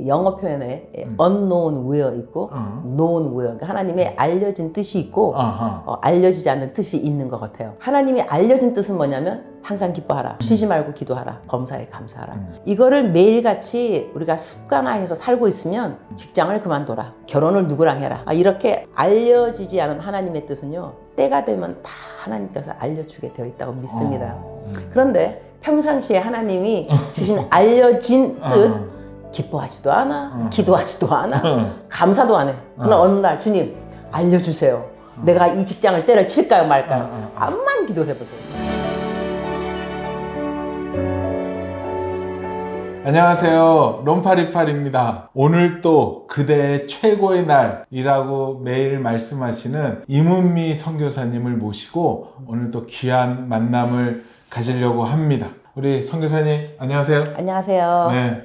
영어 표현에 unknown will 있고 known will, 그러니까 하나님의 알려진 뜻이 있고 알려지지 않는 뜻이 있는 것 같아요. 하나님이 알려진 뜻은 뭐냐면 항상 기뻐하라, 쉬지 말고 기도하라, 범사에 감사하라. 이거를 매일같이 우리가 습관화해서 살고 있으면 직장을 그만둬라, 결혼을 누구랑 해라, 이렇게 알려지지 않은 하나님의 뜻은요, 때가 되면 다 하나님께서 알려주게 되어 있다고 믿습니다. 그런데 평상시에 하나님이 주신 알려진 뜻 기뻐하지도 않아, 기도하지도 않아, 감사도 안 해. 그러나 어느 날 주님 알려주세요. 내가 이 직장을 때려칠까요 말까요? 암만 기도해보세요. 안녕하세요, 롬파리팔입니다. 오늘 또 그대의 최고의 날이라고 매일 말씀하시는 이문미 선교사님을 모시고 오늘 또 귀한 만남을 가지려고 합니다. 우리 선교사님 안녕하세요. 안녕하세요. 네.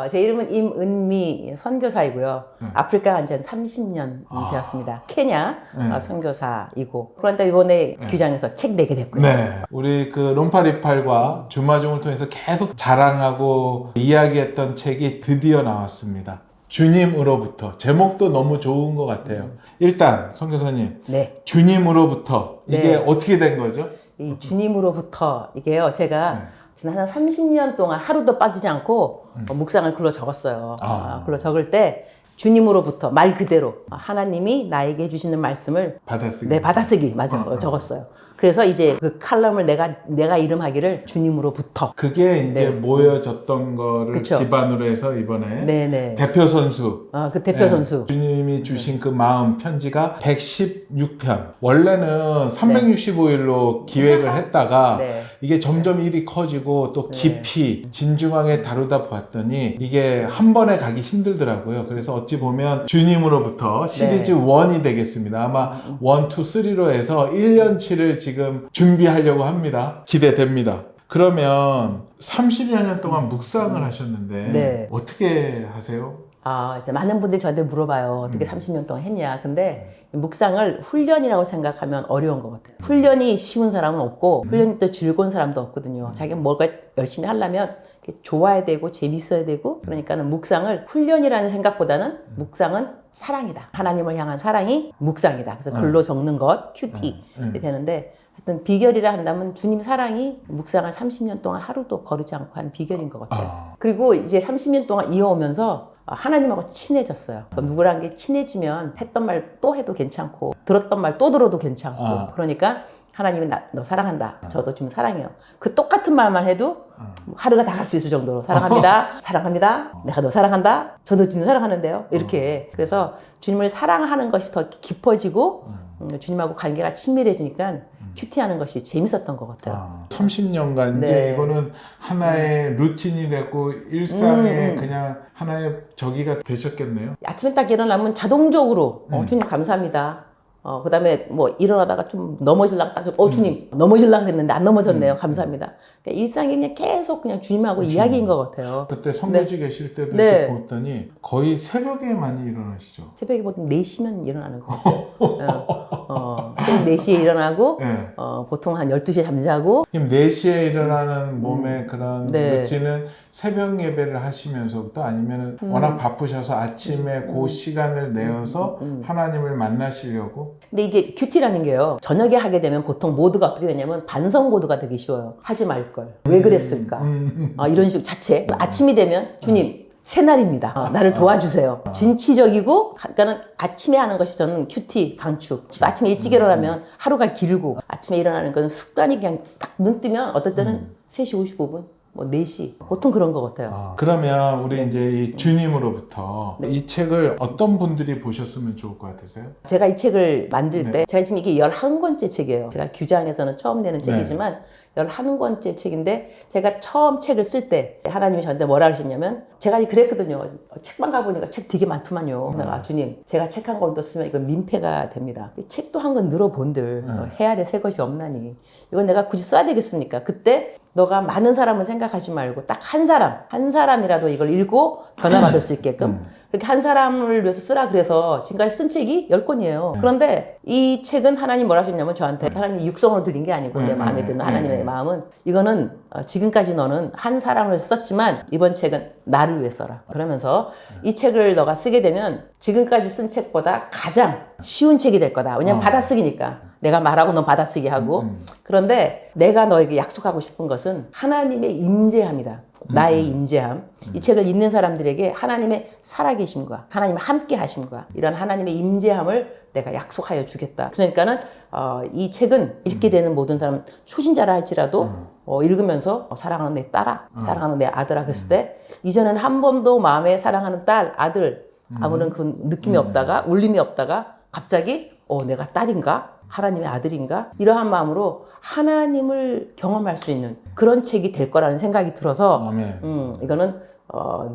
제 이름은 임은미 선교사이고요. 아프리카 간 지 30년 되었습니다. 케냐 선교사이고, 그런데 이번에 귀장에서 책 내게 됐고요. 네. 우리 그 롬파리팔과 주마중을 통해서 계속 자랑하고 이야기했던 책이 드디어 나왔습니다. 주님으로부터. 제목도 너무 좋은 것 같아요. 일단 선교사님, 네. 주님으로부터 이게 네. 어떻게 된 거죠? 이 주님으로부터 이게요, 제가 지난 한 30년 동안 하루도 빠지지 않고 묵상을 글로 적었어요. 글로 적을 때 주님으로부터 말 그대로 하나님이 나에게 해주시는 말씀을 받아쓰기. 네, 받아쓰기 맞아 적었어요. 그래서 이제 그 칼럼을 내가 이름하기를 주님으로부터. 그게 이제 네. 모여졌던 거를 그쵸. 기반으로 해서 이번에 네네. 대표 선수. 그 대표 선수. 주님이 주신 그 마음 편지가 116편. 원래는 365일로 기획을 했다가 네. 이게 점점 일이 커지고 또 깊이 진중하게 다루다 보았더니 이게 한 번에 가기 힘들더라고요. 그래서 어찌 보면 주님으로부터 시리즈 1이 되겠습니다. 아마 1, 2, 3로 해서 1년치를 지금 준비하려고 합니다. 기대됩니다. 그러면 30여 년 동안 묵상을 하셨는데 네. 어떻게 하세요? 이제 많은 분들이 저한테 물어봐요. 어떻게 30년 동안 했냐. 근데 묵상을 훈련이라고 생각하면 어려운 것 같아요. 훈련이 쉬운 사람은 없고 훈련이 또 즐거운 사람도 없거든요. 자기가 뭔가 열심히 하려면 좋아야 되고 재밌어야 되고, 그러니까는 묵상을 훈련이라는 생각보다는 묵상은 사랑이다. 하나님을 향한 사랑이 묵상이다. 그래서 글로 적는 것, 큐티 되는데, 하여튼 비결이라 한다면 주님 사랑이 묵상을 30년 동안 하루도 거르지 않고 한 비결인 것 같아요. 그리고 이제 30년 동안 이어오면서 하나님하고 친해졌어요. 누구랑 게 친해지면 했던 말 또 해도 괜찮고 들었던 말 또 들어도 괜찮고, 그러니까 하나님이 너 사랑한다. 저도 지금 사랑해요. 그 똑같은 말만 해도 하루가 다 갈 수 있을 정도로 사랑합니다. 사랑합니다. 내가 너 사랑한다. 저도 주님 사랑하는데요. 이렇게. 그래서 주님을 사랑하는 것이 더 깊어지고 주님하고 관계가 친밀해지니까 큐티하는 것이 재밌었던 것 같아요. 30년간 이제 이거는 하나의 루틴이 됐고 일상의 그냥 하나의 저기가 되셨겠네요. 아침에 딱 일어나면 자동적으로 주님 감사합니다. 그 다음에 뭐 일어나다가 좀 넘어질라고 딱 주님 넘어질라고 그랬는데 안 넘어졌네요. 감사합니다. 그러니까 일상이 그냥 계속 그냥 주님하고 이야기인 것 같아요. 그때 선교지 계실 때도 네. 이렇게 봤더니 거의 새벽에 많이 일어나시죠? 새벽에 보통 4시면 일어나는 것 같아요. 새벽 4시에 일어나고 보통 한 12시에 잠자고. 그럼 4시에 일어나는 몸의 그런 루틴은 새벽 예배를 하시면서부터, 아니면 워낙 바쁘셔서 아침에 그 시간을 내어서 하나님을 만나시려고? 근데 이게 큐티라는 게요, 저녁에 하게 되면 보통 모드가 어떻게 되냐면 반성 모드가 되기 쉬워요. 하지 말걸, 왜 그랬을까, 이런 식으로 자체. 아침이 되면 주님 새날입니다. 나를 도와주세요. 진취적이고, 그러니까는 아침에 하는 것이 저는 큐티 강축. 또 아침에 일찍 일어나면 하루가 길고, 아침에 일어나는 건 습관이 그냥 딱 눈 뜨면 어떨 때는 3시 55분, 뭐 4시, 보통 그런 것 같아요. 그러면 우리 이제 이 주님으로부터 이 책을 어떤 분들이 보셨으면 좋을 것 같으세요? 제가 이 책을 만들 때, 제가 지금 이게 11권째 책이에요. 제가 규장에서는 처음 내는 책이지만 11권째 책인데, 제가 처음 책을 쓸 때 하나님이 저한테 뭐라 그러셨냐면, 제가 그랬거든요. 책방 가보니까 책 되게 많더만요. 내가 주님, 제가 책 한 권도 쓰면 이건 민폐가 됩니다. 책도 한 권 늘어본들 해야 될 새 것이 없나니 이건 내가 굳이 써야 되겠습니까? 그때 너가 많은 사람을 생각하지 말고 딱 한 사람이라도 이걸 읽고 변화받을 수 있게끔 그렇게 한 사람을 위해서 쓰라 그래서 지금까지 쓴 책이 10권이에요. 그런데 이 책은 하나님 뭐라 하셨냐면 저한테 하나님이 육성으로 드린 게 아니고 내 마음에 드는 하나님의 마음은 이거는 지금까지 너는 한 사람을 위해서 썼지만 이번 책은 나를 위해 써라. 그러면서 이 책을 너가 쓰게 되면 지금까지 쓴 책보다 가장 쉬운 책이 될 거다. 왜냐면 받아쓰기니까. 내가 말하고 넌 받아쓰기 하고. 그런데 내가 너에게 약속하고 싶은 것은 하나님의 임재함이다. 나의 임재함. 이 책을 읽는 사람들에게 하나님의 살아계심과 하나님의 함께 하심과 이런 하나님의 임재함을 내가 약속하여 주겠다. 그러니까는 이 책은 읽게 되는 모든 사람 초신자라 할지라도 읽으면서 사랑하는 내 딸아, 사랑하는 내 아들아 그랬을 때 이전에는 한 번도 마음에 사랑하는 딸, 아들 아무런 그 느낌이 없다가 울림이 없다가 갑자기 내가 딸인가? 하나님의 아들인가? 이러한 마음으로 하나님을 경험할 수 있는 그런 책이 될 거라는 생각이 들어서 이거는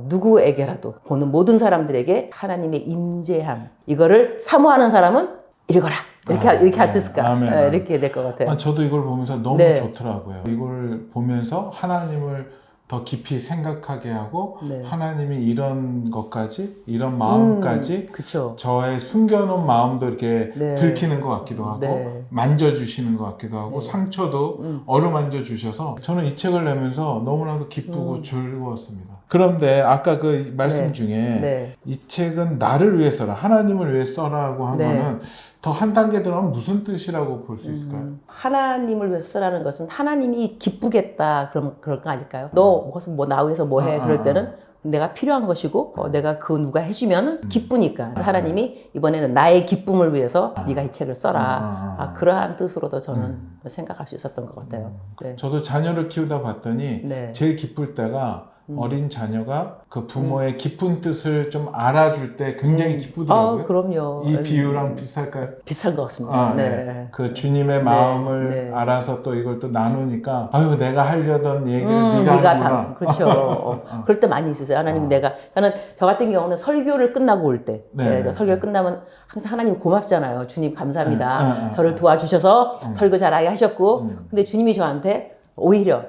누구에게라도 보는 모든 사람들에게 하나님의 임재함 이거를 사모하는 사람은 읽어라 이렇게 할 수 있을까? 이렇게 될 것 같아요. 저도 이걸 보면서 너무 네. 좋더라고요. 이걸 보면서 하나님을 더 깊이 생각하게 하고 네. 하나님이 이런 것까지 이런 마음까지 그쵸. 저의 숨겨놓은 마음도 이렇게 네. 들키는 것 같기도 하고 네. 만져주시는 것 같기도 하고 상처도 어루만져 주셔서 저는 이 책을 내면서 너무나도 기쁘고 즐거웠습니다. 그런데 아까 그 말씀 네. 중에 네. 이 책은 나를 위해 써라 하나님을 위해 써라고 한 네. 거는 더 한 단계 들어가면 무슨 뜻이라고 볼 수 있을까요? 하나님을 위해서 쓰라는 것은 하나님이 기쁘겠다 그럴 거 아닐까요? 너 무슨 나 위해서 뭐 해? 그럴 때는 내가 필요한 것이고 내가 그 누가 해주면 기쁘니까 그래서 하나님이 이번에는 나의 기쁨을 위해서 네가 이 책을 써라. 그러한 뜻으로도 저는 생각할 수 있었던 것 같아요. 네. 저도 자녀를 키우다 봤더니 네. 제일 기쁠 때가 어린 자녀가 그 부모의 깊은 뜻을 좀 알아줄 때 굉장히 기쁘더라고요. 그럼요. 이 비유랑 비슷할까요? 비슷한 것 같습니다. 네. 네. 그 주님의 마음을 네. 알아서 또 이걸 또 나누니까 아유 내가 하려던 얘기를 네가 하는구나. 그렇죠. 그럴 때 많이 있으세요. 하나님 저는 저 같은 경우는 설교를 끝나고 올 때 설교를 끝나면 항상 하나님 고맙잖아요. 주님 감사합니다. 저를 도와주셔서 설교 잘하게 하셨고 근데 주님이 저한테 오히려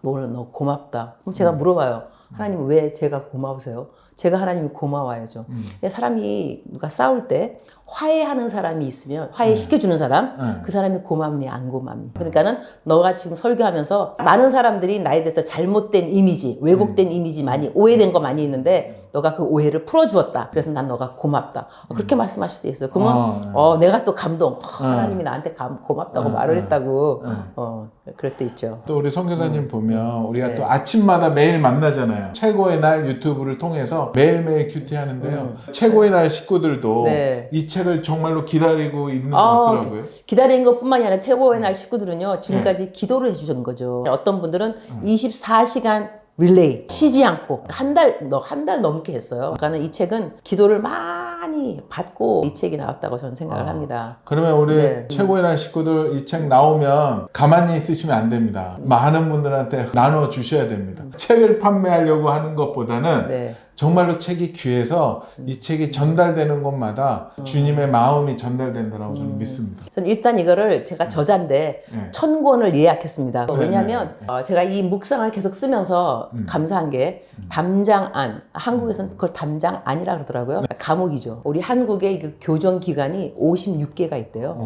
오늘 너 고맙다. 그럼 제가 물어봐요. 하나님 왜 제가 고마우세요? 제가 하나님이 고마워야죠. 사람이 누가 싸울 때 화해하는 사람이 있으면 화해시켜주는 사람 그 사람이 고맙니 안 고맙니 그러니까는 너가 지금 설교하면서 많은 사람들이 나에 대해서 잘못된 이미지 왜곡된 이미지 많이 오해된 거 많이 있는데 너가 그 오해를 풀어주었다 그래서 난 너가 고맙다 그렇게 말씀하실 수 있어요. 그러면 내가 또 감동 하나님이 나한테 고맙다고 말을 했다고 그럴 때 있죠. 또 우리 선교사님 보면 우리가 또 아침마다 매일 만나잖아요. 최고의 날 유튜브를 통해서 매일매일 큐티 하는데요. 최고의 날 식구들도 이 책을 정말로 기다리고 있는 것 같더라고요. 기다리는 것뿐만이 아니라 최고의 날 식구들은요. 지금까지 기도를 해주신 거죠. 어떤 분들은 24시간 릴레이 쉬지 않고 한 달 넘게 했어요. 그러니까 이 책은 기도를 많이 받고 이 책이 나왔다고 저는 생각을 합니다. 그러면 우리 최고의 날 식구들 이 책 나오면 가만히 있으시면 안 됩니다. 많은 분들한테 나눠 주셔야 됩니다. 책을 판매하려고 하는 것보다는 정말로 책이 귀해서 이 책이 전달되는 곳마다 주님의 마음이 전달된다고 저는 믿습니다. 저는 일단 이거를 제가 저자인데 1000권을 예약했습니다. 왜냐하면 제가 이 묵상을 계속 쓰면서 감사한 게 담장안, 한국에서는 그걸 담장안이라 그러더라고요. 감옥이죠. 우리 한국의 그 교정 기관이 56개가 있대요.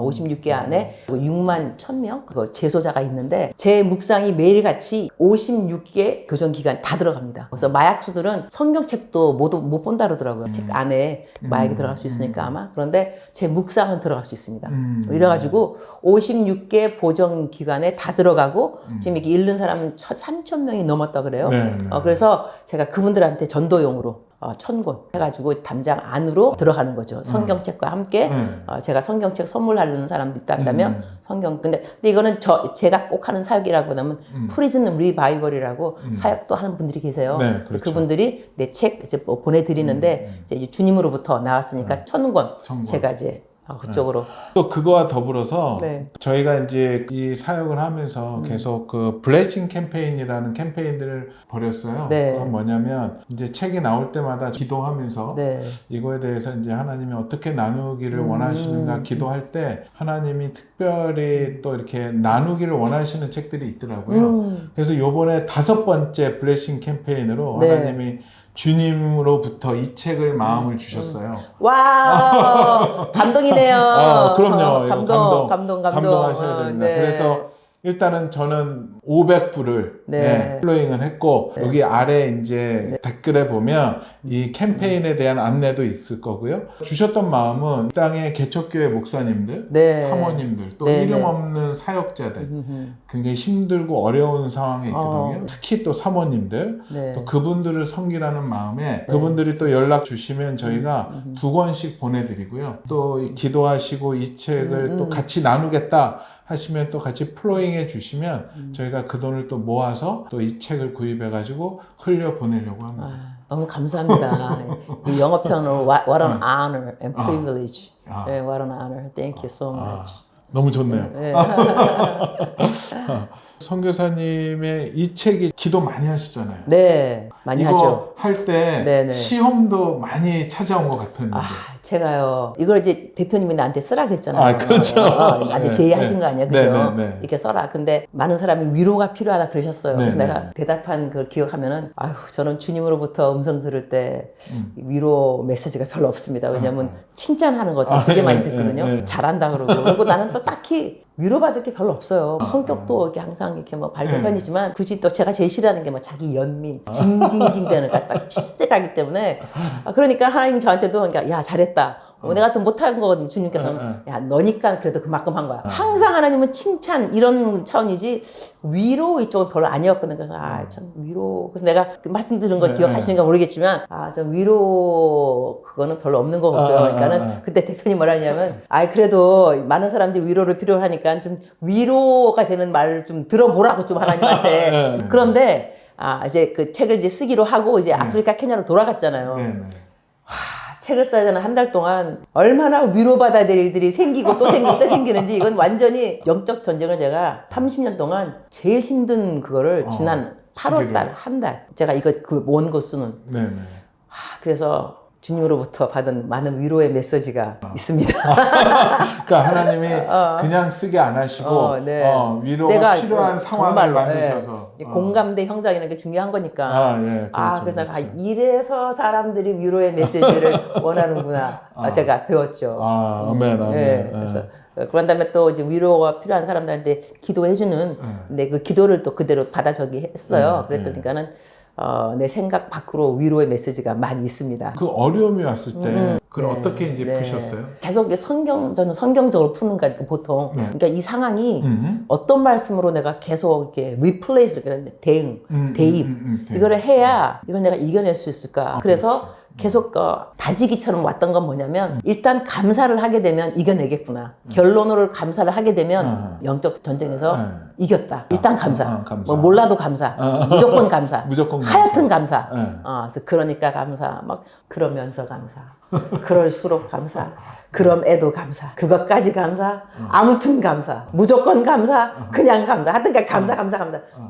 56개 안에 6만 1000명 그 재소자가 있는데 제 묵상이 매일같이 56개 교정 기관 다 들어갑니다. 그래서 마약수들은 성경책도 못 본다 그러더라고요. 책 안에 마약이 들어갈 수 있으니까 아마. 그런데 제 묵상은 들어갈 수 있습니다. 이래가지고 56개 보정기관에 다 들어가고 지금 이렇게 읽는 사람은 3,000명이 넘었다 그래요. 그래서 제가 그분들한테 전도용으로 1000권 해가지고 담장 안으로 들어가는 거죠. 성경책과 함께 제가 성경책 선물하려는 사람도 있다 한다면 근데 이거는 제가 꼭 하는 사역이라고 하면 프리즌 리바이벌이라고 사역도 하는 분들이 계세요. 그렇죠. 그분들이 내 책 이제 보내드리는데 이제 주님으로부터 나왔으니까 1000권 제가 이제 그쪽으로. 또 그거와 더불어서 네. 저희가 이제 이 사역을 하면서 계속 그 블레싱 캠페인이라는 캠페인들을 벌였어요. 네. 그건 뭐냐면 이제 책이 나올 때마다 기도하면서 네. 이거에 대해서 이제 하나님이 어떻게 나누기를 원하시는가 기도할 때 하나님이 특별히 또 이렇게 나누기를 원하시는 책들이 있더라고요. 그래서 요번에 5번째 블레싱 캠페인으로 네. 하나님이 주님으로부터 이 책을 마음을 주셨어요. 와 감동이네요. 그럼요. 이거 어, 감동하셔야 됩니다. 네. 그래서 일단은 저는 500불을 네. 플로잉을 했고 여기 아래 이제 댓글에 보면 이 캠페인에 대한 안내도 있을 거고요. 주셨던 마음은 이 땅의 개척교회 목사님들, 네. 사모님들, 또 네, 이름 네. 없는 사역자들 굉장히 힘들고 어려운 상황에 있거든요. 특히 또 사모님들 네. 또 그분들을 섬기라는 마음에 그분들이 또 연락 주시면 저희가 2권씩 보내드리고요. 또 이 기도하시고 이 책을 또 같이 나누겠다 하시면 또 같이 플로잉 해 주시면 저희가 그 돈을 또 모아서 또 이 책을 구입해 가지고 흘려 보내려고 합니다. 너무 감사합니다. 이 영어편으로 What an honor and privilege. 네, What an honor. Thank you so much. 너무 좋네요. 네. 선교사님의 이 책이 기도 많이 하시잖아요. 네, 많이 하죠. 이거 할 때 네네. 시험도 많이 찾아온 것 같았는데. 제가요, 이걸 이제 대표님이 나한테 쓰라 그랬잖아요. 그렇죠. 나한테 네, 제의하신 네. 거 아니야, 그죠? 네, 네, 네. 이렇게 써라. 근데 많은 사람이 위로가 필요하다 그러셨어요. 네, 그래서 네. 내가 대답한 걸 기억하면은, 저는 주님으로부터 음성 들을 때 위로 메시지가 별로 없습니다. 왜냐면 칭찬하는 거 저는 되게 많이 듣거든요. 잘한다 그러고. 그리고 나는 또 딱히 위로받을 게 별로 없어요. 성격도 이렇게 항상 이렇게 뭐 밝은 편이지만 굳이 또 제가 제일 싫어하는 게 뭐 자기 연민, 징징징 되는 거 딱 질색하기 때문에 그러니까 하나님이 저한테도 그러니까 야 잘했다. 내가 또 못한 거거든요. 주님께서는 야 너니까 그래도 그만큼 한 거야. 항상 하나님은 칭찬 이런 차원이지 위로 이쪽은 별로 아니었거든요. 그래서 참 위로 그래서 내가 말씀드린 거 기억하시는가 모르겠지만 좀 위로 그거는 별로 없는 것 같고요. 그러니까는 그때 대표님 뭐라 하냐면 그래도 많은 사람들이 위로를 필요로 하니까 좀 위로가 되는 말을 좀 들어보라고 좀 하나님한테. 그런데 이제 그 책을 이제 쓰기로 하고 이제 아프리카 케냐로 돌아갔잖아요. 책을 써야 되는 한 달 동안 얼마나 위로받아야 될 일들이 생기고 또 생기고 또 생기는지 이건 완전히 영적 전쟁을 제가 30년 동안 제일 힘든 그거를 지난 8월 달, 한 달 제가 이거 그 원고 쓰는 그래서 주님으로부터 받은 많은 위로의 메시지가 있습니다. 그러니까 하나님이 그냥 쓰게 안 하시고 위로가 내가 필요한 상황을 정말로, 만드셔서 공감대 형성이라는 게 중요한 거니까. 그렇죠, 그래서 그렇죠. 이래서 사람들이 위로의 메시지를 원하는구나. 제가 배웠죠. 아멘, 아멘. 네, 그래서 그런 다음에 또 이제 위로가 필요한 사람들한테 기도해주는 근데 그 기도를 또 그대로 받아 저기 했어요. 그랬더니까는 내 생각 밖으로 위로의 메시지가 많이 있습니다. 그 어려움이 왔을 때 그걸 어떻게 이제 푸셨어요? 계속 저는 성경적으로 푸는 거니까 보통. 그러니까 이 상황이 어떤 말씀으로 내가 계속 이렇게 리플레이스를 그러는데 대응, 대입 이거를 해야 이걸 내가 이겨낼 수 있을까? 그래서 계속 다지기처럼 왔던 건 뭐냐면 일단 감사를 하게 되면 이겨내겠구나. 결론으로 감사를 하게 되면 영적 전쟁에서 이겼다. 일단 감사. 감사. 뭐 몰라도 감사. 무조건 감사. 무조건 감사. 하여튼 감사. 그래서 그러니까 감사. 막 그러면서 감사. 그럴수록 감사. 그럼에도 감사. 그것까지 감사. 아무튼 감사. 무조건 감사. 그냥 감사. 하여튼 감사.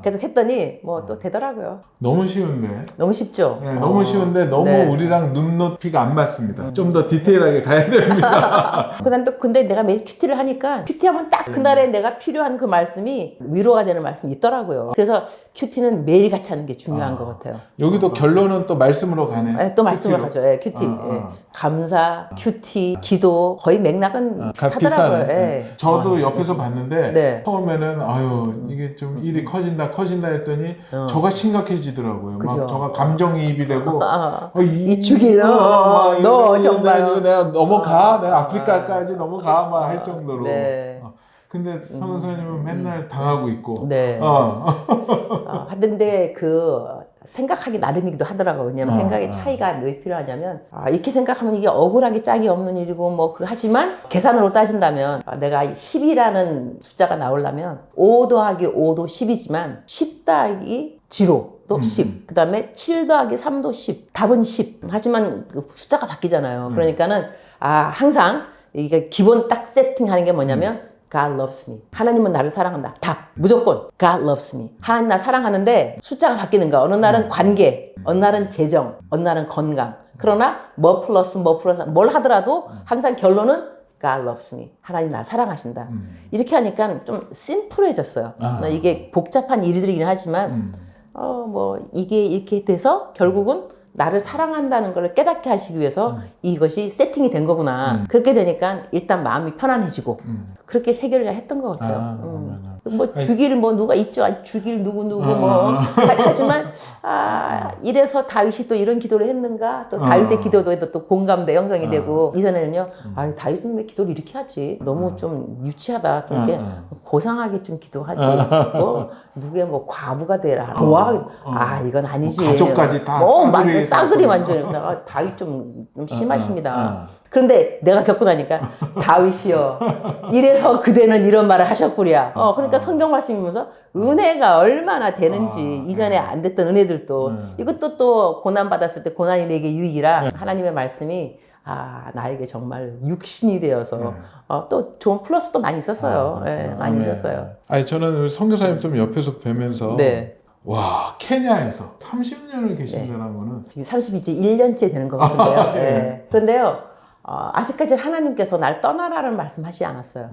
계속 했더니 뭐 또 되더라고요. 너무 쉬운데. 너무 쉽죠? 네, 너무 쉬운데 너무 우리랑 눈높이가 안 맞습니다. 좀 더 디테일하게 가야 됩니다. 그다음 또 근데 내가 매일 큐티를 하니까 큐티하면 딱 그날에 내가 필요한 그 말씀이 위로가 되는 말씀이 있더라고요. 그래서 큐티는 매일 같이 하는 게 중요한 것 같아요. 여기도 결론은 또 말씀으로 가네. 네, 또 말씀을 하죠. 큐티. 감사, 큐티, 기도 거의 맥락은 비슷하더라고요. 비슷하네. 저도 옆에서 봤는데 네. 처음에는 이게 좀 일이 커진다 했더니 저가 심각해지더라고요. 그죠. 막 저가 감정이입이 되고 이 주기는 너 정말 이거 내가 넘어가 내가 아프리카까지 넘어가 막 할 정도로. 네. 근데 선생님은 맨날 당하고 있고. 네. 하던데 생각하기 나름이기도 하더라고요. 왜냐면 생각의 차이가 왜 필요하냐면 이렇게 생각하면 이게 억울하게 짝이 없는 일이고 뭐 하지만 계산으로 따진다면 내가 10이라는 숫자가 나오려면 5 더하기 5도 10이지만 10 더하기 0도 10. 그 다음에 7 더하기 3도 10. 답은 10. 하지만 그 숫자가 바뀌잖아요. 그러니까는 항상 이게 기본 딱 세팅하는 게 뭐냐면 God loves me. 하나님은 나를 사랑한다. 답. 무조건 God loves me. 하나님 나 사랑하는데 숫자가 바뀌는 거야. 어느 날은 관계, 어느 날은 재정, 어느 날은 건강. 그러나 뭐 플러스 뭘 하더라도 항상 결론은 God loves me. 하나님 날 사랑하신다. 이렇게 하니까 좀 심플해졌어요. 이게 복잡한 일들이긴 하지만 뭐 이게 이렇게 돼서 결국은 나를 사랑한다는 걸 깨닫게 하시기 위해서 이것이 세팅이 된 거구나. 그렇게 되니까 일단 마음이 편안해지고 그렇게 해결을 했던 것 같아요. 뭐 주길 뭐 누가 있죠. 주길 누구 뭐 하지만 이래서 다윗이 또 이런 기도를 했는가. 또 다윗의 기도도 또 공감대 형성이 되고 이전에는요. 다윗은 왜 기도를 이렇게 하지? 너무 좀 유치하다. 좀 이렇게 고상하게 좀 기도하지. 뭐 누구의 뭐 과부가 되라. 이건 아니지. 뭐 가족까지 다 싸그리 완전히 다윗 좀 심하십니다. 그런데 내가 겪고 나니까 다윗이여 이래서 그대는 이런 말을 하셨구랴. 그러니까 성경 말씀이면서 은혜가 얼마나 되는지 이전에 안 됐던 은혜들도 이것도 또 고난 받았을 때 고난이 내게 유익이라 하나님의 말씀이 나에게 정말 육신이 되어서 또 좋은 플러스도 많이 있었어요. 많이 있었어요. 아니 저는 선교사님 좀 옆에서 뵈면서 와, 케냐에서 30년을 계신다는 거는 30이제 1년째 되는 것 같은데요. 그런데요, 아직까지 하나님께서 날 떠나라는 말씀하시지 않았어요.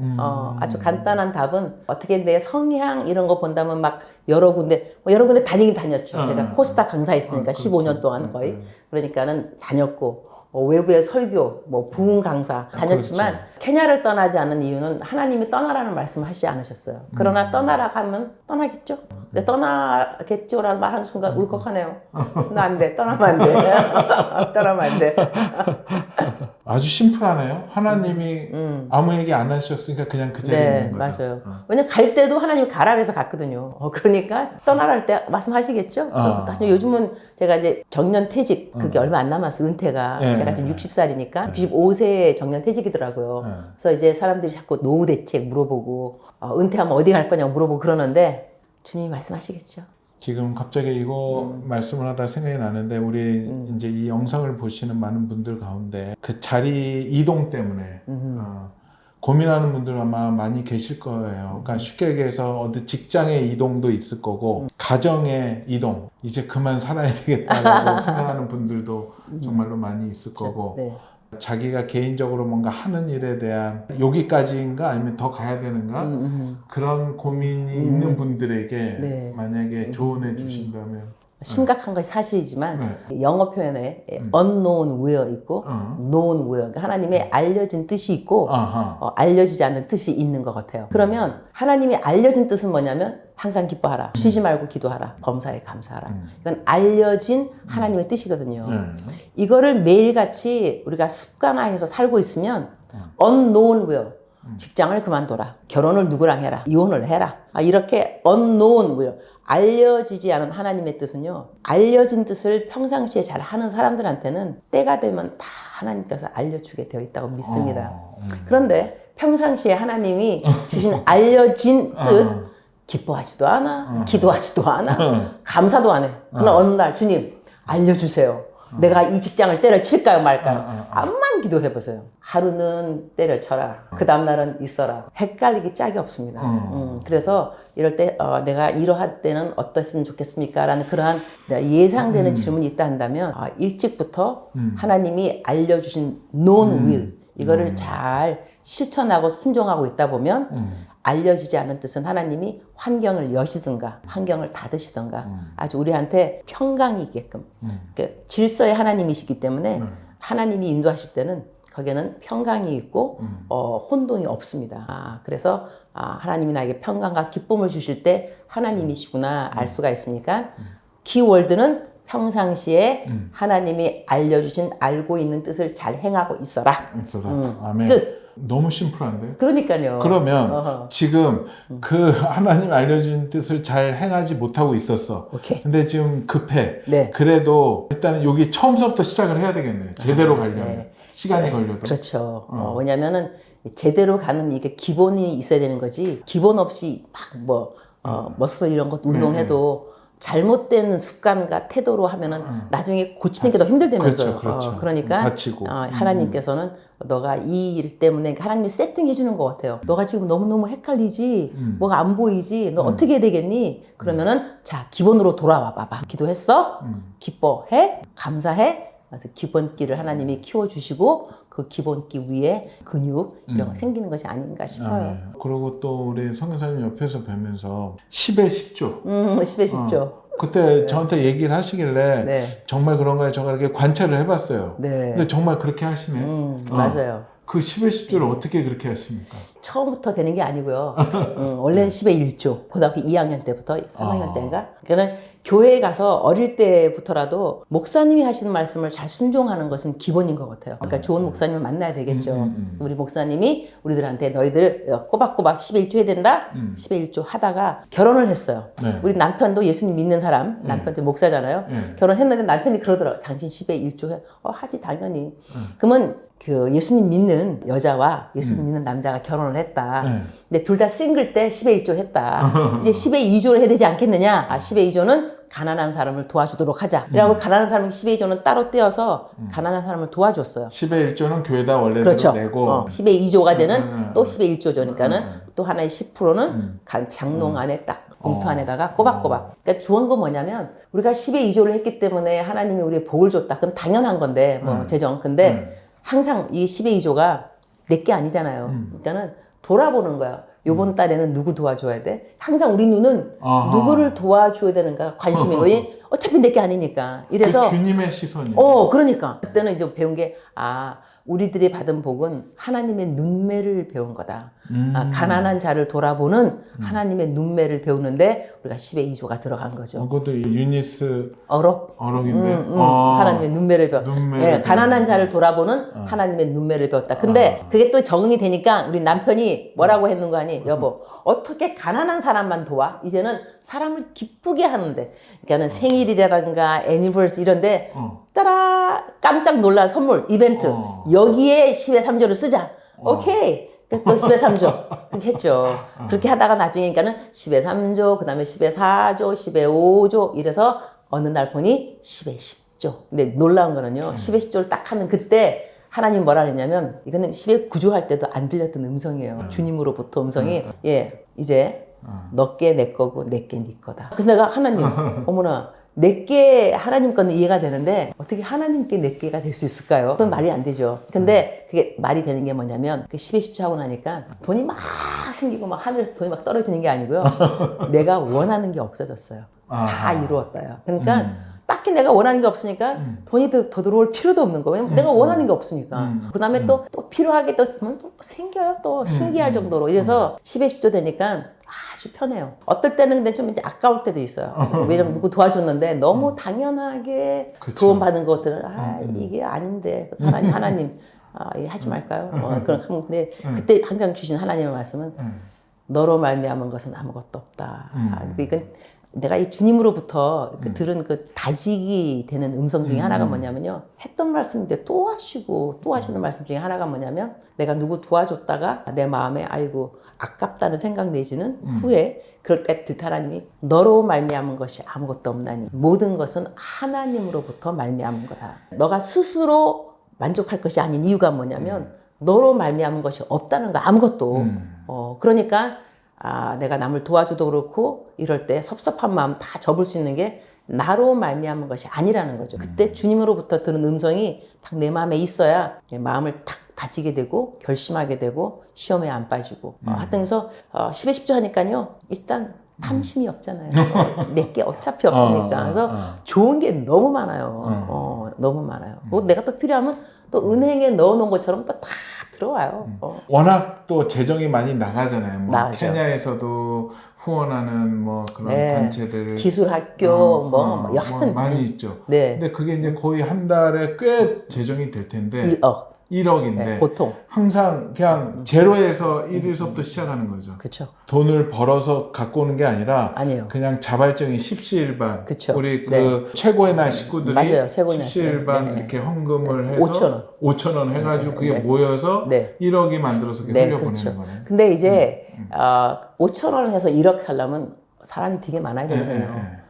아주 간단한 답은 어떻게 내 성향 이런 거 본다면 막 여러 군데 다니긴 다녔죠. 제가 코스타 강사했으니까 15년 동안 거의. 그러니까는 다녔고. 외부의 설교, 뭐 부흥 강사 다녔지만 케냐를 떠나지 않은 이유는 하나님이 떠나라는 말씀을 하시지 않으셨어요. 그러나 떠나라 하면 떠나겠죠. 근데 떠나겠죠라는 말 한 순간 울컥하네요. 나 안 돼. 떠나면 안 돼. 떠나면 안 돼. 아주 심플하네요. 하나님이 아무 얘기 안 하셨으니까 그냥 그 자리에 있는 거죠. 맞아요. 왜냐면 갈 때도 하나님이 가라 그래서 갔거든요. 그러니까 떠나라 할 때 말씀하시겠죠. 그래서 요즘은 제가 이제 정년 퇴직 그게 얼마 안 남았어요. 은퇴가. 제가 지금 60살이니까 65세 정년 퇴직이더라고요. 그래서 이제 사람들이 자꾸 노후 대책 물어보고 은퇴하면 어디 갈 거냐고 물어보고 그러는데 주님이 말씀하시겠죠. 지금 갑자기 이거 말씀을 하다 생각이 나는데 우리 이제 이 영상을 보시는 많은 분들 가운데 그 자리 이동 때문에 고민하는 분들 아마 많이 계실 거예요. 그러니까 쉽게 얘기해서 어디 직장의 이동도 있을 거고 가정의 이동 이제 그만 살아야 되겠다라고 생각하는 분들도 정말로 많이 있을 거고 자기가 개인적으로 뭔가 하는 일에 대한 여기까지인가 아니면 더 가야 되는가 그런 고민이 있는 분들에게 만약에 조언해 주신다면 심각한 것이 사실이지만 영어 표현에 unknown will 있고 known will 그러니까 하나님의 알려진 뜻이 있고 알려지지 않는 뜻이 있는 것 같아요. 그러면 하나님이 알려진 뜻은 뭐냐면 항상 기뻐하라. 쉬지 말고 기도하라. 범사에 감사하라. 이건 알려진 하나님의 뜻이거든요. 이거를 매일같이 우리가 습관화해서 살고 있으면 unknown will 직장을 그만둬라. 결혼을 누구랑 해라. 이혼을 해라. 이렇게 unknown will 알려지지 않은 하나님의 뜻은요. 알려진 뜻을 평상시에 잘 하는 사람들한테는 때가 되면 다 하나님께서 알려주게 되어 있다고 믿습니다. 그런데 평상시에 하나님이 주신 알려진 뜻 기뻐하지도 않아. 기도하지도 않아. 감사도 안 해. 그러나 어느 날 주님 알려주세요. 내가 이 직장을 때려칠까요 말까요? 암만 기도해보세요. 하루는 때려쳐라. 그 다음날은 있어라. 헷갈리기 짝이 없습니다. 그래서 이럴 때 내가 이러할 때는 어땠으면 좋겠습니까? 라는 그러한 예상되는 질문이 있다 한다면 일찍부터 하나님이 알려주신 known will 이거를 잘 실천하고 순종하고 있다 보면 알려지지 않은 뜻은 하나님이 환경을 여시든가 환경을 닫으시든가 아주 우리한테 평강이 있게끔 질서의 하나님이시기 때문에 하나님이 인도하실 때는 거기에는 평강이 있고 혼동이 없습니다. 그래서 하나님이 나에게 평강과 기쁨을 주실 때 하나님이시구나 알 수가 있으니까 키워드는 평상시에 하나님이 알려주신 알고 있는 뜻을 잘 행하고 있어라. 아멘. 끝. 너무 심플한데? 그러니까요. 그러면 지금 그 하나님 알려준 뜻을 잘 행하지 못하고 있었어. 근데 지금 급해. 그래도 일단은 여기 처음부터 시작을 해야 되겠네. 제대로 가려면. 시간이 걸려도. 그렇죠. 왜냐면은 제대로 가는 이게 기본이 있어야 되는 거지. 기본 없이 막 머슬 이런 것 운동해도 잘못된 습관과 태도로 하면은 나중에 고치는 게 더 힘들다면서요. 그렇죠. 그러니까 다치고. 하나님께서는 너가 이 일 때문에 하나님이 세팅해 주는 것 같아요. 너가 지금 너무너무 헷갈리지, 뭐가 안 보이지, 너 어떻게 해야 되겠니? 그러면은 자, 기본으로 돌아와 봐봐. 기도했어? 기뻐해? 감사해? 그래서 기본기를 하나님이 키워주시고 그 기본기 위에 근육 이런 거 생기는 것이 아닌가 싶어요. 그리고 또 우리 성교사님 옆에서 뵈면서 10에 10조. 10에 10조. 그때 저한테 얘기를 하시길래 네. 정말 그런가요? 제가 이렇게 관찰을 해봤어요. 네. 근데 정말 그렇게 하시네. 맞아요. 그 10에 10조를 어떻게 그렇게 하십니까? 처음부터 되는 게 아니고요. 원래는 10에 1조. 고등학교 2학년 때부터 3학년 때인가? 그러니까 교회에 가서 어릴 때부터라도 목사님이 하시는 말씀을 잘 순종하는 것은 기본인 것 같아요. 그러니까 좋은 목사님을 만나야 되겠죠. 우리 목사님이 우리들한테 너희들 꼬박꼬박 10에 1조 해야 된다? 10에 1조 하다가 결혼을 했어요. 네. 우리 남편도 예수님 믿는 사람, 남편도 목사잖아요. 결혼했는데 남편이 그러더라고요. 당신 10에 1조 해? 하지 당연히. 그러면 그 예수님 믿는 여자와 예수님 믿는 남자가 결혼을 했다. 근데 둘 다 싱글 때 10에 1조 했다. 이제 10에 2조를 해야 되지 않겠느냐? 10에 2조는 가난한 사람을 도와주도록 하자. 그래갖고 가난한 사람 10에 2조는 따로 떼어서 가난한 사람을 도와줬어요. 10에 1조는 교회다 원래대로 그렇죠. 내고 10에 2조가 되는 또 10에 1조니까는 또 하나의 10%는 장롱 안에 딱 봉투 안에다가 꼬박꼬박. 그러니까 좋은 건 뭐냐면 우리가 10에 2조를 했기 때문에 하나님이 우리의 복을 줬다. 그건 당연한 건데 재정. 근데 항상 이 10의 2조가 내게 아니잖아요. 그러니까는 돌아보는 거야. 요번 달에는 누구 도와줘야 돼? 항상 우리 눈은 누구를 도와줘야 되는가 관심인 거예요. 어차피 내게 아니니까. 이래서 그 주님의 시선이에요. 그러니까 그때는 이제 배운 게 우리들이 받은 복은 하나님의 눈매를 배운 거다. 가난한 자를 돌아보는 하나님의 눈매를 배우는데 우리가 10의 2조가 들어간 거죠. 그것도 유니스 어록인데 아, 하나님의 눈매를 배워. 예, 가난한 자를 돌아보는 하나님의 눈매를 배웠다. 근데 그게 또 적응이 되니까 우리 남편이 뭐라고 했는 거 아니? 여보, 어떻게 가난한 사람만 도와? 이제는 사람을 기쁘게 하는데, 그러니까는 생일이라든가 애니버스 이런데 따라 깜짝 놀란 선물 이벤트 여기에 10의 3조를 쓰자. 오케이. 또 10의 3조 그렇게 했죠. 그렇게 하다가 나중에 그러니까는 10의 3조, 그 다음에 10의 4조, 10의 5조 이래서 어느 날 보니 10의 10조. 근데 놀라운 거는요. 10의 10조를 딱 하는 그때 하나님 뭐라 그랬냐면 이거는 10의 9조 할 때도 안 들렸던 음성이에요. 주님으로부터 음성이 이제 너께 내 거고 내께 네 거다. 그래서 내가 하나님 어머나 내게 하나님 거는 이해가 되는데 어떻게 하나님께 내게가 될 수 있을까요? 그건 말이 안 되죠. 근데 그게 말이 되는 게 뭐냐면 그 10에 10조 하고 나니까 돈이 막 생기고 막 하늘에서 돈이 막 떨어지는 게 아니고요. 내가 원하는 게 없어졌어요. 다 이루었다요. 그러니까 딱히 내가 원하는 게 없으니까 돈이 더 들어올 필요도 없는 거예요. 내가 원하는 게 없으니까. 그 다음에 또 필요하게 또 생겨요. 또 신기할 정도로. 이래서 10에 10조 되니까 아주 편해요. 어떨 때는 근데 좀 이제 아까울 때도 있어요. 왜냐면 누구 도와줬는데 너무 당연하게 도움 받은 것들은 이게 아닌데 하나님 이게 하지 말까요? 근데 그때 항상 주신 하나님의 말씀은 너로 말미암은 것은 아무것도 없다. 이건 내가 이 주님으로부터 들은 그 다지기 되는 음성 중에 하나가 뭐냐면요. 했던 말씀인데 또 하시고 또 하시는 말씀 중에 하나가 뭐냐면 내가 누구 도와줬다가 내 마음에 아이고 아깝다는 생각 내지는 후에 그럴 때 하나님이 너로 말미암은 것이 아무것도 없나니 모든 것은 하나님으로부터 말미암은 거다. 너가 스스로 만족할 것이 아닌 이유가 뭐냐면 너로 말미암은 것이 없다는 거 아무것도. 그러니까 내가 남을 도와줘도 그렇고 이럴 때 섭섭한 마음 다 접을 수 있는 게 나로 말미암은 것이 아니라는 거죠. 그때 주님으로부터 들은 음성이 딱 내 마음에 있어야 마음을 탁 다지게 되고 결심하게 되고 시험에 안 빠지고 하여튼 그래서 10에 10조 하니까요. 일단 탐심이 없잖아요. 내게 어차피 없으니까. 그래서 좋은 게 너무 많아요. 너무 많아요. 그리고 내가 또 필요하면 또 은행에 넣어놓은 것처럼 또 다 들어와요. 워낙 또 재정이 많이 나가잖아요. 뭐 나가죠. 케냐에서도 후원하는 뭐 그런 단체들, 기술학교 여하튼 많이 있죠. 네. 근데 그게 이제 거의 한 달에 꽤 재정이 될 텐데 1억 1억인데 네, 보통 항상 그냥 제로에서 1일서부터 시작하는 거죠. 그렇죠. 돈을 벌어서 갖고 오는 게 아니라 아니에요. 그냥 자발적인 십시일반. 그쵸. 우리 그 네. 최고의 날 식구들이 맞아요. 최고의 날. 십시일반 네, 네. 이렇게 헌금을 네. 해서 5,000원 해가지고 그게 네. 모여서 네. 1억이 만들어서 네, 흘려보내는 그렇죠. 거네. 근데 이제 5,000원을 해서 1억 하려면 사람이 되게 많아야 되거든요.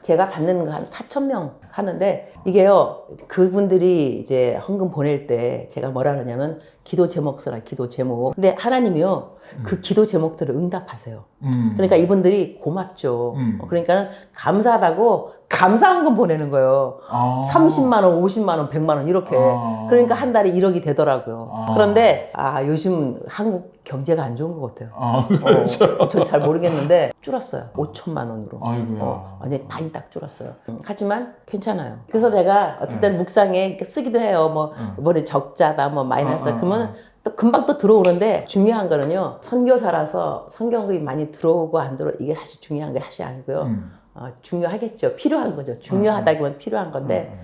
제가 받는 거 한 4,000명 하는데 이게요 그분들이 이제 헌금 보낼 때 제가 뭐라 그러냐면 기도 제목 써라 기도 제목. 근데 하나님이요 그 기도 제목들을 응답하세요. 그러니까 이분들이 고맙죠. 그러니까는 감사하다고 감사 헌금 보내는 거예요. 30만 원, 50만 원, 100만 원 이렇게. 그러니까 한 달에 1억이 되더라고요. 그런데 요즘 한국 경제가 안 좋은 것 같아요. 그렇죠. 전 잘 모르겠는데 줄었어요. 5천만 원으로. 아이고야. 완전히 딱 줄었어요. 하지만 괜찮아요. 그래서 제가 어떨 때는 묵상에 이렇게 쓰기도 해요. 뭐래 적자다, 뭐 마이너스. 그러면 또 금방 또 들어오는데 중요한 거는요. 선교사라서 성경이 많이 들어오고 안 들어오고 이게 사실 중요한 게 사실 아니고요. 중요하겠죠. 필요한 거죠. 중요하다기보다는 필요한 건데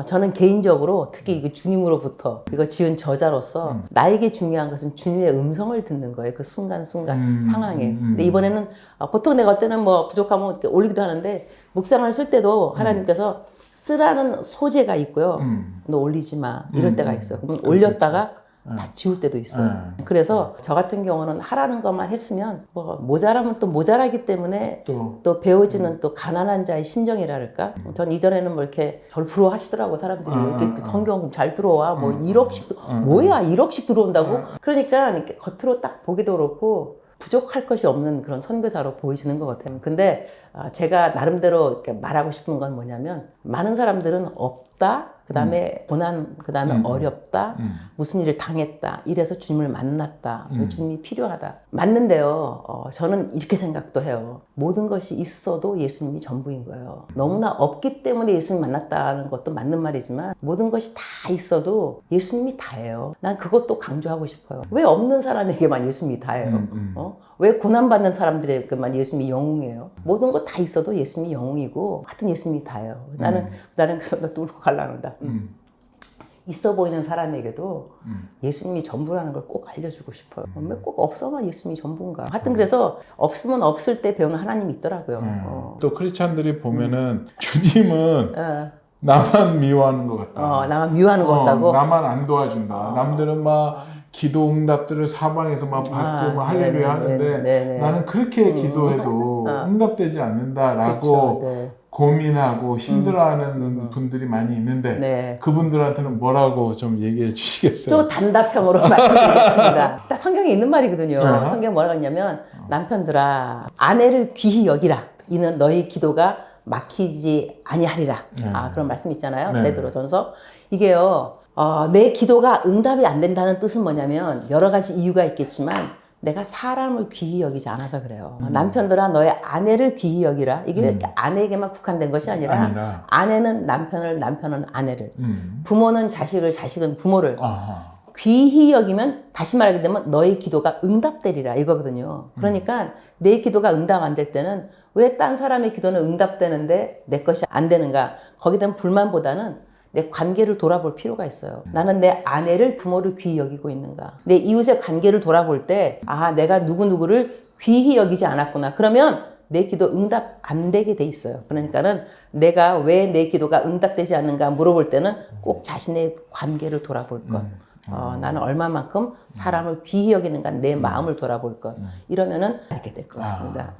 저는 개인적으로 특히 이거 주님으로부터 이거 지은 저자로서 나에게 중요한 것은 주님의 음성을 듣는 거예요. 그 순간순간 상황에. 근데 이번에는 보통 내가 어때는 뭐 부족하면 이렇게 올리기도 하는데 묵상을 쓸 때도 하나님께서 쓰라는 소재가 있고요. 너 올리지 마. 이럴 때가 있어요. 그럼 올렸다가 다 지울 때도 있어요. 그래서 저 같은 경우는 하라는 것만 했으면 뭐 모자라면 또 모자라기 때문에 또 배워지는 또 가난한 자의 심정이랄까. 전 이전에는 뭐 이렇게 저를 부러워하시더라고 사람들이 이렇게 성경 잘 들어와 뭐 1억씩 뭐야 1억씩 들어온다고. 그러니까 이렇게 겉으로 딱 보기도 그렇고 부족할 것이 없는 그런 선교사로 보이시는 것 같아요. 근데 제가 나름대로 이렇게 말하고 싶은 건 뭐냐면 많은 사람들은 없다. 그 다음에 고난, 그 다음에 어렵다, 무슨 일을 당했다, 이래서 주님을 만났다, 주님이 필요하다. 맞는데요, 저는 이렇게 생각도 해요. 모든 것이 있어도 예수님이 전부인 거예요. 너무나 없기 때문에 예수님 만났다는 것도 맞는 말이지만 모든 것이 다 있어도 예수님이 다예요. 난 그것도 강조하고 싶어요. 왜 없는 사람에게만 예수님이 다예요? 왜 고난받는 사람들에게만 예수님이 영웅이에요? 모든 거 다 있어도 예수님이 영웅이고 하여튼 예수님이 다예요. 나는 그래서 너 뚫고 가려는다. 있어 보이는 사람에게도 예수님이 전부라는 걸 꼭 알려주고 싶어요. 왜 꼭 없어만 예수님이 전부인가? 하여튼 그래서 없으면 없을 때 배우는 하나님이 있더라고요. 또 크리스찬들이 보면은 주님은 나만 미워하는 것 같다. 나만 미워하는 것 같다고? 나만 안 도와준다. 남들은 막 기도 응답들을 사방에서 막 받고 막 할렐루야 하는데 나는 그렇게 기도해도 응답되지 않는다라고 그렇죠, 고민하고 힘들어하는 분들이 많이 있는데 그분들한테는 뭐라고 좀 얘기해 주시겠어요? 좀 단답형으로 말씀드리겠습니다. 딱 성경에 있는 말이거든요. 성경에 뭐라고 했냐면 남편들아 아내를 귀히 여기라. 이는 너희 기도가 막히지 아니하리라. 그런 말씀 있잖아요. 베드로전서. 이게요. 내 기도가 응답이 안 된다는 뜻은 뭐냐면 여러 가지 이유가 있겠지만 내가 사람을 귀히 여기지 않아서 그래요. 남편들아 너의 아내를 귀히 여기라. 이게 아내에게만 국한된 것이 아니라 아내는 남편을, 남편은 아내를, 부모는 자식을, 자식은 부모를 귀히 여기면 다시 말하게 되면 너의 기도가 응답되리라 이거거든요. 그러니까 내 기도가 응답 안 될 때는 왜 딴 사람의 기도는 응답되는데 내 것이 안 되는가? 거기에 대한 불만보다는 내 관계를 돌아볼 필요가 있어요. 나는 내 아내를 부모를 귀히 여기고 있는가? 내 이웃의 관계를 돌아볼 때 내가 누구누구를 귀히 여기지 않았구나. 그러면 내 기도 응답 안 되게 돼 있어요. 그러니까는 내가 왜 내 기도가 응답되지 않는가 물어볼 때는 꼭 자신의 관계를 돌아볼 것. 나는 얼마만큼 사람을 귀히 여기는가 내 마음을 돌아볼 것. 이러면은 알게 될 것 같습니다.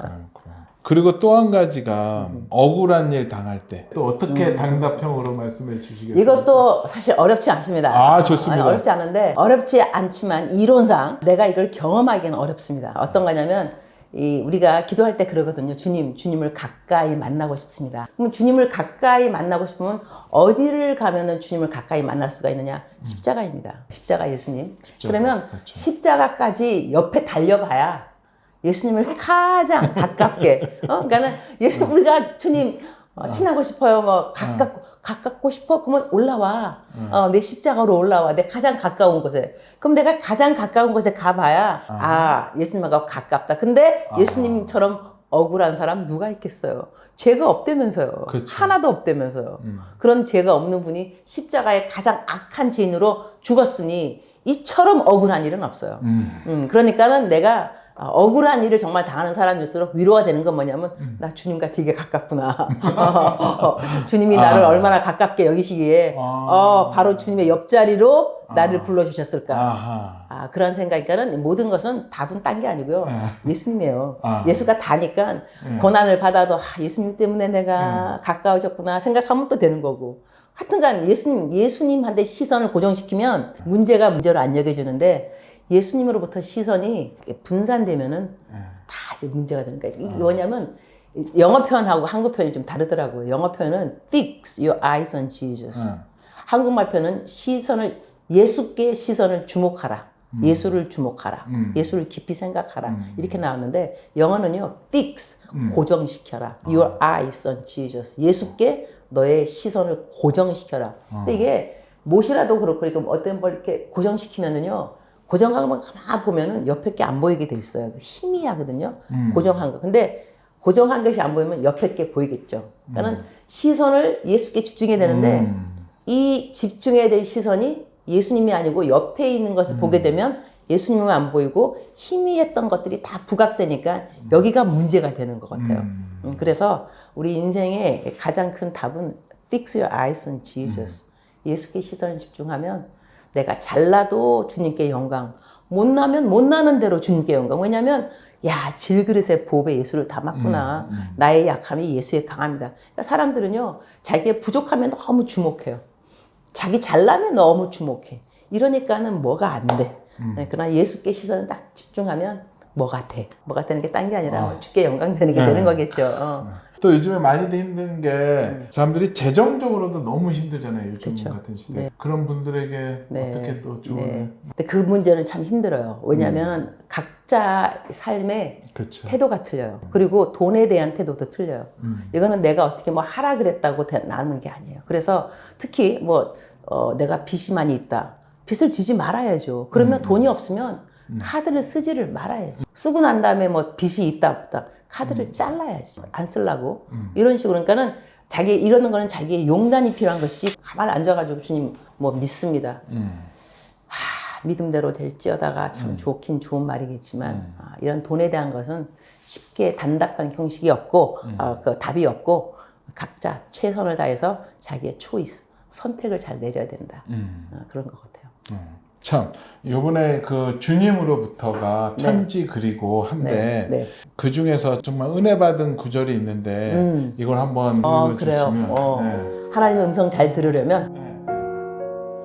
그리고 또 한 가지가 억울한 일 당할 때 또 어떻게 단답형으로 말씀해 주시겠어요? 이것도 사실 어렵지 않습니다. 좋습니다. 어렵지 않은데 어렵지 않지만 이론상 내가 이걸 경험하기는 어렵습니다. 어떤 거냐면 우리가 기도할 때 그러거든요. 주님을 가까이 만나고 싶습니다. 그럼 주님을 가까이 만나고 싶으면 어디를 가면은 주님을 가까이 만날 수가 있느냐? 십자가입니다. 십자가 예수님. 그러면 십자가까지 옆에 달려봐야 예수님을 가장 가깝게, 그러니까는 우리가 주님 친하고 싶어요, 뭐 가깝고 싶어, 그러면 올라와, 내 십자가로 올라와, 내 가장 가까운 곳에. 그럼 내가 가장 가까운 곳에 가봐야, 예수님하고 가깝다. 근데 예수님처럼 억울한 사람 누가 있겠어요? 죄가 없다면서요. 하나도 없다면서요. 그런 죄가 없는 분이 십자가의 가장 악한 죄인으로 죽었으니 이처럼 억울한 일은 없어요. 그러니까는 내가 억울한 일을 정말 당하는 사람일수록 위로가 되는 건 뭐냐면 나 주님과 되게 가깝구나. 주님이 나를 얼마나 가깝게 여기시기에 바로 주님의 옆자리로 나를 불러주셨을까. 그런 생각이니까는 모든 것은 답은 딴 게 아니고요. 예수님이에요. 예수가 다니까 고난을 받아도 예수님 때문에 내가 가까워졌구나 생각하면 또 되는 거고. 하여튼간 예수님한테 시선을 고정시키면 문제가 문제로 안 여겨지는데 예수님으로부터 시선이 분산되면은 다 이제 문제가 되는 거예요. 이게 뭐냐면 영어 표현하고 한국 표현이 좀 다르더라고요. 영어 표현은 fix your eyes on Jesus. 한국말 표현은 예수께 시선을 주목하라. 예수를 주목하라. 예수를 깊이 생각하라. 이렇게 나왔는데 영어는요. fix, 고정시켜라. Your eyes on Jesus. 예수께 너의 시선을 고정시켜라. 근데 이게 못이라도 그렇고 어떤 걸 이렇게 고정시키면은요. 고정한 거 가만 보면은 옆에 게 안 보이게 돼 있어요. 희미하거든요. 고정한 거. 근데 고정한 것이 안 보이면 옆에 게 보이겠죠. 그러니까 시선을 예수께 집중해야 되는데 이 집중해야 될 시선이 예수님이 아니고 옆에 있는 것을 보게 되면 예수님은 안 보이고 희미했던 것들이 다 부각되니까 여기가 문제가 되는 것 같아요. 그래서 우리 인생의 가장 큰 답은 fix your eyes on Jesus. 예수께 시선을 집중하면 내가 잘나도 주님께 영광, 못나면 못나는 대로 주님께 영광. 왜냐하면 질그릇에 보배 예수를 담았구나. 나의 약함이 예수의 강함이다. 그러니까 사람들은요. 자기의 부족함에 너무 주목해요. 자기 잘나면 너무 주목해. 이러니까는 뭐가 안 돼. 그러나 예수께 시선을 딱 집중하면 뭐가 돼. 뭐가 되는 게 딴 게 아니라 주께 영광 되는 게 되는 거겠죠. 또 요즘에 많이들 힘든 게 사람들이 재정적으로도 너무 힘들잖아요. 요즘 그쵸. 같은 시대. 그런 분들에게 어떻게 또 조언을. 근데 그 문제는 참 힘들어요. 왜냐하면 각자 삶의 그쵸. 태도가 틀려요. 그리고 돈에 대한 태도도 틀려요. 이거는 내가 어떻게 하라 그랬다고 나누는 게 아니에요. 그래서 특히 내가 빚이 많이 있다. 빚을 지지 말아야죠. 그러면 돈이 없으면 카드를 쓰지를 말아야지. 쓰고 난 다음에 빚이 있다 없다. 카드를 잘라야지. 안 쓰려고. 이런 식으로. 그러니까는 이러는 거는 자기의 용단이 필요한 것이 가만 앉아가지고 주님 믿습니다. 믿음대로 될지어다가 참 좋긴 좋은 말이겠지만 이런 돈에 대한 것은 쉽게 단답한 형식이 없고 그 답이 없고 각자 최선을 다해서 자기의 초이스, 선택을 잘 내려야 된다. 그런 것 같아요. 참 요번에 그 주님으로부터가 편지 그리고 한데 그 중에서 정말 은혜 받은 구절이 있는데 이걸 한번 읽어주시면. 그래요. 하나님의 음성 잘 들으려면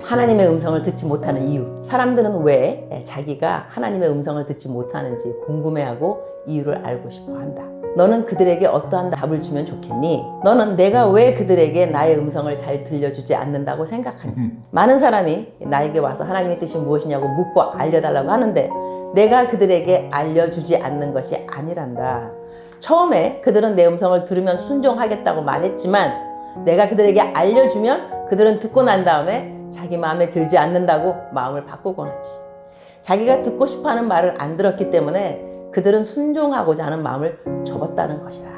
하나님의 음성을 듣지 못하는 이유. 사람들은 왜 자기가 하나님의 음성을 듣지 못하는지 궁금해하고 이유를 알고 싶어 한다. 너는 그들에게 어떠한 답을 주면 좋겠니? 너는 내가 왜 그들에게 나의 음성을 잘 들려주지 않는다고 생각하니? 많은 사람이 나에게 와서 하나님의 뜻이 무엇이냐고 묻고 알려달라고 하는데 내가 그들에게 알려주지 않는 것이 아니란다. 처음에 그들은 내 음성을 들으면 순종하겠다고 말했지만 내가 그들에게 알려주면 그들은 듣고 난 다음에 자기 마음에 들지 않는다고 마음을 바꾸곤 하지. 자기가 듣고 싶어하는 말을 안 들었기 때문에 그들은 순종하고자 하는 마음을 접었다는 것이다.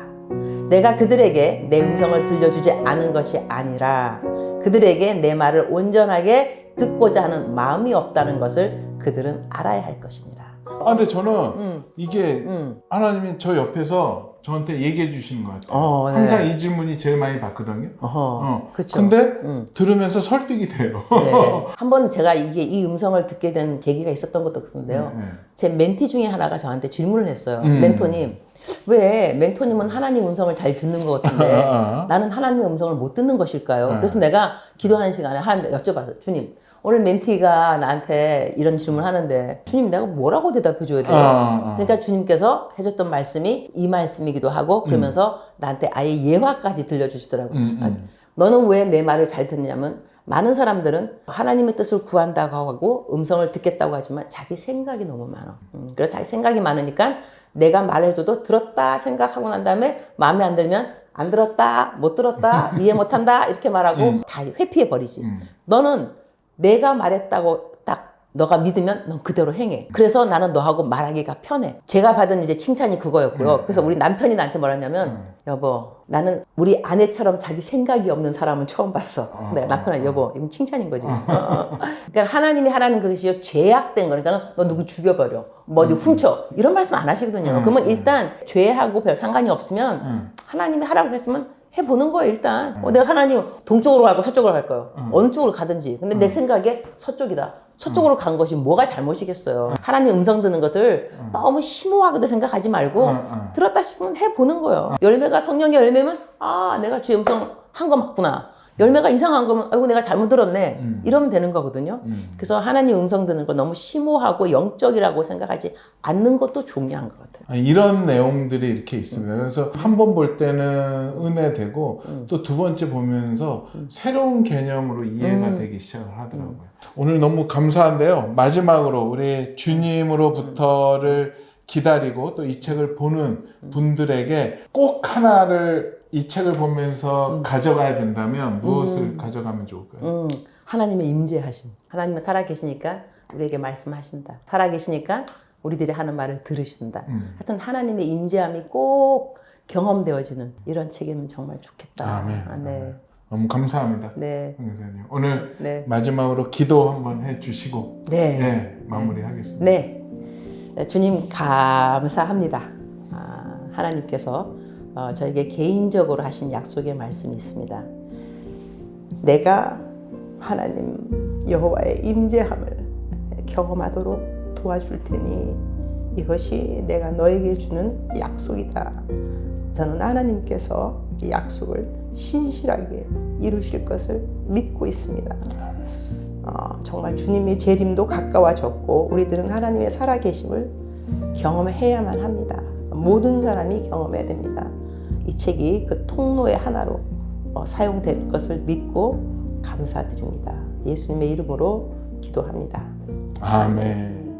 내가 그들에게 내 음성을 들려주지 않은 것이 아니라 그들에게 내 말을 온전하게 듣고자 하는 마음이 없다는 것을 그들은 알아야 할 것이니라. 근데 저는 이게 하나님이 저 옆에서 저한테 얘기해 주시는 것 같아요. 항상 이 질문이 제일 많이 받거든요. 그쵸. 근데 들으면서 설득이 돼요. 한번 제가 이 음성을 듣게 된 계기가 있었던 것도 그런데요. 제 멘티 중에 하나가 저한테 질문을 했어요. 멘토님, 왜 멘토님은 하나님 음성을 잘 듣는 것 같은데 나는 하나님의 음성을 못 듣는 것일까요? 그래서 내가 기도하는 시간에 하나님께 여쭤봤어요. 주님, 오늘 멘티가 나한테 이런 질문을 하는데 주님 내가 뭐라고 대답해 줘야 돼요? 그러니까 주님께서 해줬던 말씀이 이 말씀이기도 하고 그러면서 나한테 아예 예화까지 들려주시더라고요. 너는 왜 내 말을 잘 듣냐면 많은 사람들은 하나님의 뜻을 구한다고 하고 음성을 듣겠다고 하지만 자기 생각이 너무 많아. 그래서 자기 생각이 많으니까 내가 말해줘도 들었다 생각하고 난 다음에 마음에 안 들면 안 들었다, 못 들었다, 이해 못한다 이렇게 말하고 다 회피해 버리지. 너는 내가 말했다고 딱 너가 믿으면 넌 그대로 행해. 그래서 나는 너하고 말하기가 편해. 제가 받은 이제 칭찬이 그거였고요. 그래서 우리 남편이 나한테 뭐랬냐면 여보, 나는 우리 아내처럼 자기 생각이 없는 사람은 처음 봤어. 내가 남편한테 여보, 이건 칭찬인 거지. 그러니까 하나님이 하라는 것이 죄악된 거니까 너 누구 죽여버려. 뭐 어디 훔쳐. 이런 말씀 안 하시거든요. 그러면 일단 죄하고 별 상관이 없으면 하나님이 하라고 했으면 해보는 거예요, 일단. 내가 하나님 동쪽으로 갈까, 서쪽으로 갈까요? 어느 쪽으로 가든지. 근데 내 생각에 서쪽이다. 서쪽으로 간 것이 뭐가 잘못이겠어요. 하나님 음성 듣는 것을 너무 심오하게도 생각하지 말고 들었다 싶으면 해보는 거예요. 열매가 성령의 열매면 아, 내가 주의 음성 한 거 맞구나. 열매가 이상한 거면 아이고 내가 잘못 들었네. 이러면 되는 거거든요. 그래서 하나님 음성 듣는 걸 너무 심오하고 영적이라고 생각하지 않는 것도 중요한 것 같아요. 이런 내용들이 이렇게 있습니다. 그래서 한 번 볼 때는 은혜되고 또 두 번째 보면서 새로운 개념으로 이해가 되기 시작을 하더라고요. 오늘 너무 감사한데요. 마지막으로 우리 주님으로부터를 기다리고 또 이 책을 보는 분들에게 꼭 하나를 이 책을 보면서 가져가야 된다면 무엇을 가져가면 좋을까요? 하나님의 임재하심. 하나님은 살아계시니까 우리에게 말씀하신다. 살아계시니까 우리들이 하는 말을 들으신다. 하여튼 하나님의 임재함이 꼭 경험되어지는 이런 책이면 정말 좋겠다. 아멘. 아, 네. 너무 감사합니다. 네. 선생님. 오늘 네. 마지막으로 기도 한번 해주시고 네. 마무리하겠습니다. 네. 주님 감사합니다. 하나님께서 저에게 개인적으로 하신 약속의 말씀이 있습니다. 내가 하나님 여호와의 임재함을 경험하도록 도와줄 테니 이것이 내가 너에게 주는 약속이다. 저는 하나님께서 이 약속을 신실하게 이루실 것을 믿고 있습니다. 정말 주님의 재림도 가까워졌고 우리들은 하나님의 살아계심을 경험해야만 합니다. 모든 사람이 경험해야 됩니다. 이 책이 그 통로의 하나로 사용될 것을 믿고 감사드립니다. 예수님의 이름으로 기도합니다. 아멘.